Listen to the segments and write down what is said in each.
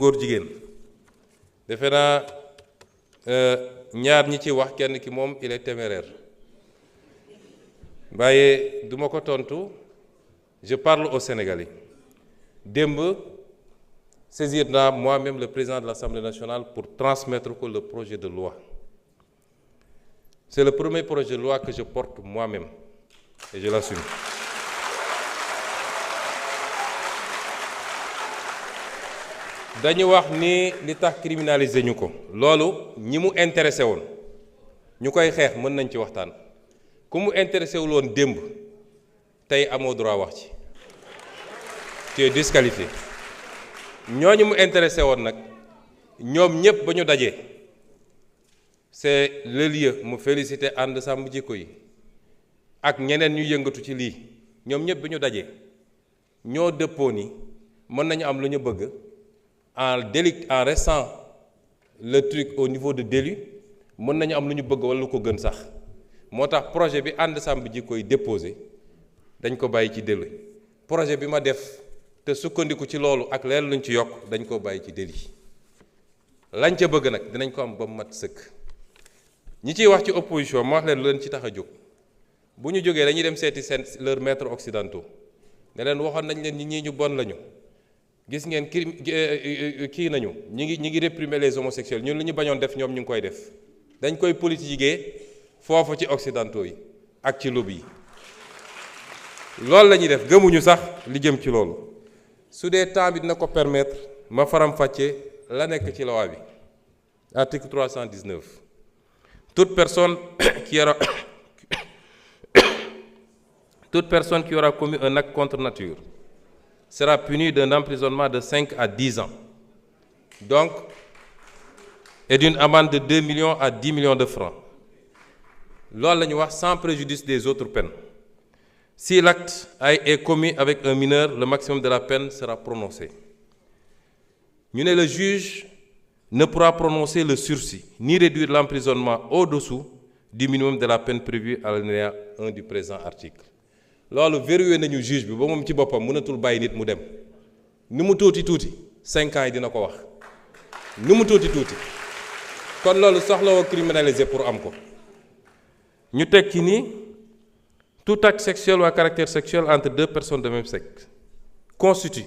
góor jigéen defe naa ñaar ñi ci wax kenn ki moom il est téméraire waaye du ma ko tontu je parle aux Sénégalais démb saisir naa moi-même le président de l'Assemblée nationale pour transmettre ko le projet de loi. C'est le premier projet de loi que je porte moi-même et je l'assume. dañu wax ni li tax criminaliser ñu ko loolu ñi mu intéressé woon ñu koy xeex mën nañ ci waxtaan ku mu intéressé wul woon démb tey amoo droit wax ci tu es disqualifié ñooñu mu intéressé woon nag ñoom ñëpp ba ñu dajee c'est le lieu mu féliciter ànd sàmm jikko yi ak ñeneen ñu yëngatu ci lii ñoom ñëpp ba ñu dajee ñoo dëppoo ni mën nañu am lu ñu bëgg en restant le truc au niveau de délit mën nañu am lu ñu bëgg wala lu ko gën sax moo tax projet bi ànd sàmm jikko yi déposé dañ ko bàyyi ci délit projet bi ma def te sukkandiku ci loolu ak leen luñ ci yokk dañ ko bàyyi ci délit lañ ca bëgg nag dinañ ko am ba mu mat sëkk ñi ciy wax ci opposition ma wax leen lu leen ci tax a jóg bu ñu jógee dañuy dem seeti seen leurs maîtres occidentaux ne leen waxoon nañ leen ñi ñu bon lañu gis ngeen kii nañu ñi ngi réprimer les homosexuels ñun li ñu bañoon def ñoom ñu ngi koy def dañ koy politiquer foofu ci occidentaux yi ak ci lobby yi loolu la ñuy def gëmuñu sax li jëm ci loolu su dee temps bi dina ko permettre ma faram-fàccee la nekk ci loi bi article 319 toute personne qui aura commis un acte contre nature sera punie d'un emprisonnement de 5 à 10 ans donc et d'une amende de 2 millions à 10 millions de francs loolu la ñu wax sans préjudice des autres peines. Si l'acte est commis avec un mineur, le maximum de la peine sera prononcé. Le juge ne pourra prononcer le sursis, ni réduire l'emprisonnement au-dessous du minimum de la peine prévue à l'alinéa 1 du présent article. loolu verrouillé nañu juge bi ba moom ci boppam mënatul bàyyi nit mu dem ni mu tuuti 5 ans yi dina ko wax ni mu tuuti kon loolu soxlawoo criminaliser pour am ko ñu teg ci ni tout acte sexuel ou à caractère sexuel entre deux personnes de même sexe constitue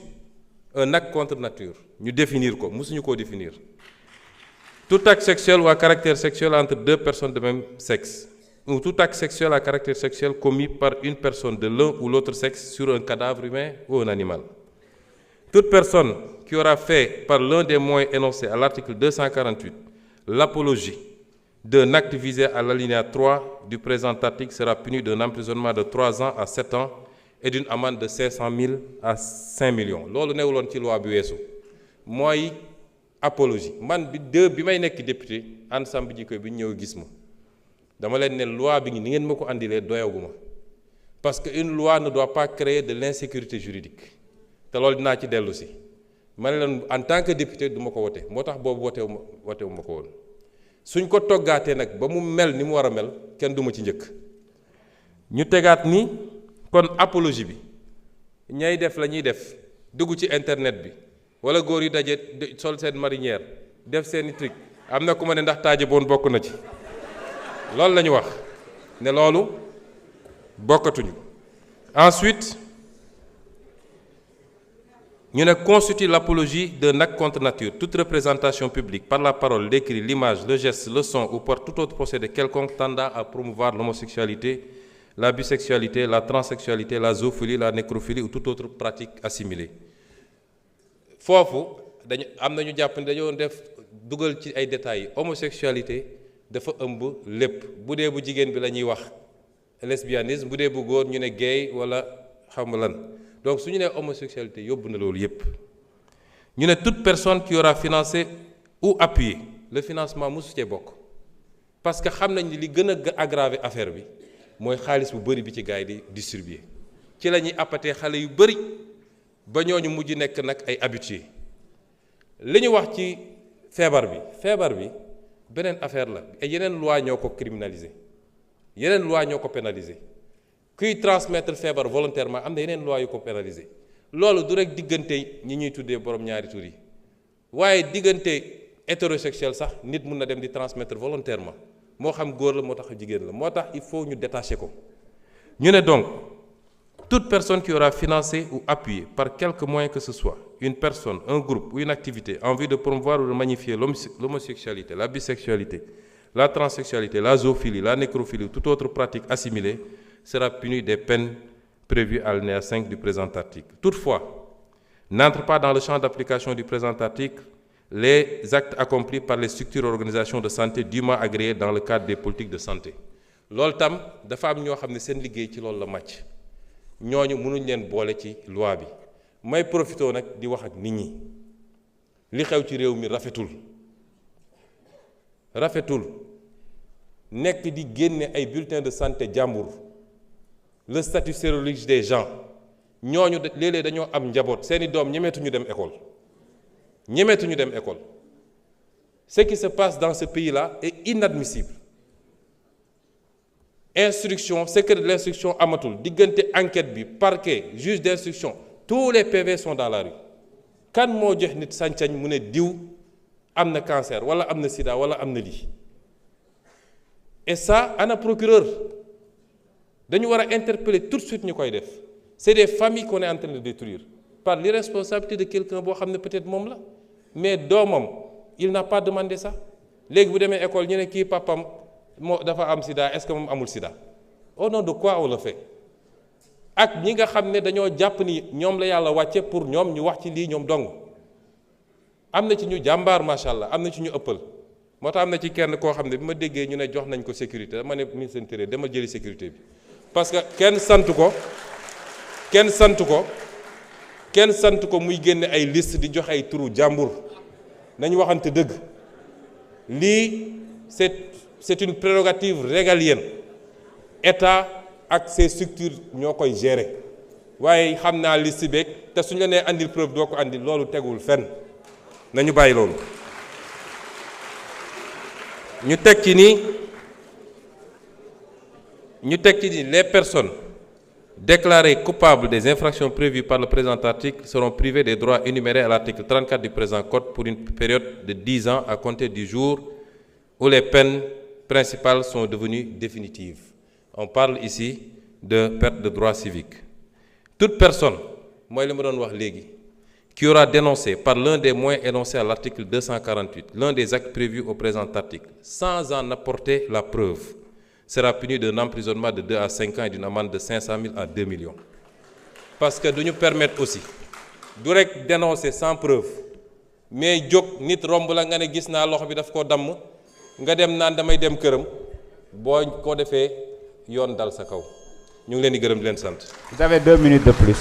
un acte contre nature ñu définir ko mësuñu koo définir tout acte sexuel ou à caractère sexuel entre deux personnes de même sexe ou tout acte sexuel à caractère sexuel commis par une personne de l'un ou l'autre sexe sur un cadavre humain ou un animal. Toute personne qui aura fait par l'un des moyens énoncés à l'article 248 l'apologie d'un acte visé à l'alinéa 3 du présent article sera puni d'un emprisonnement de 3 ans à 7 ans et d'une amende de 500 000 à 5 millions. loolu newuloon ci loi bi weesu mooy apologie man bi may nekk député ànd sàmm jikko bi ñëw gis ma dama leen ne loi bi ni ngeen ma ko andilee doyaguma parce que une loi ne doit pas créer de l'insécurité juridique te loolu dinaa ci dellu si ma ne leen en tant que député du ma ko wote moo tax boobu wotewu ma ko woon suñ ko toggaatee nag ba mu mel ni mu war a mel kenn du ma ci njëkk ñu tegaat ni kon apologie bi ñay def la ñuy def dugg ci internet bi wala góor yi daje sol seen marinière def seeni truc am na ku ma ne ndax taaje boon bokk na ci loolu la ñu wax ne loolu bokkatuñu ensuite ñu ne constitue l'apologie d'un acte contre nature toute représentation publique par la parole, l'écrit, l'image, le geste, le son ou par tout autre procédé quelconque tendant à promouvoir l'homosexualité, la bisexualité, la transsexualité, la zoophilie, la nécrophilie ou toute autre pratique assimilée. foofu dañu am na ñu jàpp ne dañoo def dugal ci ay détails homosexualité dafa ëmb lépp bu dee bu jigéen bi la ñuy wax lesbianisme bu dee bu góor ñu ne gay wala xam lan donc su ñu nee homosexualité yóbbu na loolu yépp ñu ne toute personne qui aura financé ou appuyé le financement mosu cee bokk parce que xam nañ ni li gën a aggraver affaire bi mooy xaalis bu bëri bi ci gars yi di distribuer ci la ñuy appatee xale yu bëri ba ñooñu mujj nekk nag ay habitués li ñu wax ci feebar bi beneen affaire la et yeneen loi ñoo ko criminaliser yeneen loi ñoo ko pénaliser kuy transmettre feebar volontairement am na yeneen loi yu ko pénaliser loolu du rek diggante ñi ñuy tuddee borom ñaari tur yi waaye diggante hétérosexuel sax nit mun na dem di transmettre volontairement moo xam góor la moo tax jigéen la moo tax il faut ñu détacher ko ñu ne donc toute personne qui aura financé ou appuyé par quelque moyen que ce soit une personne, un groupe ou une activité en vue de promouvoir ou de magnifier l'homosexualité, la bisexualité, la transsexualité, la zoophilie, la nécrophilie ou toute autre pratique assimilée sera punie des peines prévues à l'alinéa 5 du présent article. Toutefois, n'entrent pas dans le champ d'application du présent article les actes accomplis par les structures et organisations de santé dûment agréées dans le cadre des politiques de santé. loolu tam dafa am ñoo xam ne seen liggéey ci loolu la màcc ñooñu mënuñ leen boole ci loi bi may profité nag di wax ak nit ñi li xew ci réew mi rafetul nekk di génne ay bulletins de santé jàmbur le statut sérologique des gens ñooñu léeg-léeg dañoo am njaboot seeni doom ñemeetuñu dem école ce qui se passe dans ce pays-là est inadmissible. Instruction, secret de l'instruction amatul diggante enquête bi parquet juge d'instruction tous les PV sont dans la rue kan moo jox nit sañ-sañ mu ne diw am na cancer wala am na sida wala am na lii et ça ana procureur dañu war a interpeller tout de suite ñu koy def c'est des familles qu'on est en train de détruire par l'irresponsabilité de quelqu'un boo xam ne peut-être moom la mais doomam il n'a pas demandé ça léegi bu demee école ñu ne kii papam moo dafa am sida est-ce que moom amul sida au nom de quoi on le fait ak ñi nga xam ne dañoo jàpp ni ñoom la yàlla wàcce pour ñoom ñu wax ci lii ñoom dong am na ci ñu jàmbaar macha allah am na ci ñu ëppal moo tax am na ci kenn koo xam ne bi ma déggee ñu ne jox nañ ko sécurité dama ne ministre intérieur dama jëli sécurité bi parce que kenn sant ko muy génne ay liste di jox ay turu jàmbur nañu waxante dëgg lii c'est une prérogative régalienne état ak ses structures ñoo koy gérer waaye xam naa liste beeg te suñu la nee andil preuve doo ko andil loolu tegul fenn nañu bàyyi loolu. ñu teg ci ni les personnes déclarées coupables des infractions prévues par le présent article seront privées des droits énumérés à l'article 34 du présent code pour une période de 10 ans à compter du jour où les peines principales sont devenues définitives. On parle ici de perte de droits civiques. Toute personne, mooy li ma doon wax léegi, qui aura dénoncé par l'un des moyens énoncés à l'article 248 l'un des actes prévus au présent article sans en apporter la preuve sera punie d'un emprisonnement de 2 à 5 ans et d'une amende de 500 000 à 2 millions. Parce que duñu permettre aussi du rek dénoncer sans preuve mais jóg nit romb la nga ne gis naa loxo bi daf koo damm nga dem naan damay dem këram boo ko defee yoon dal sa kaw ñu ngi leen di gërëm di leen sant. Vous avez 2 minutes de plus.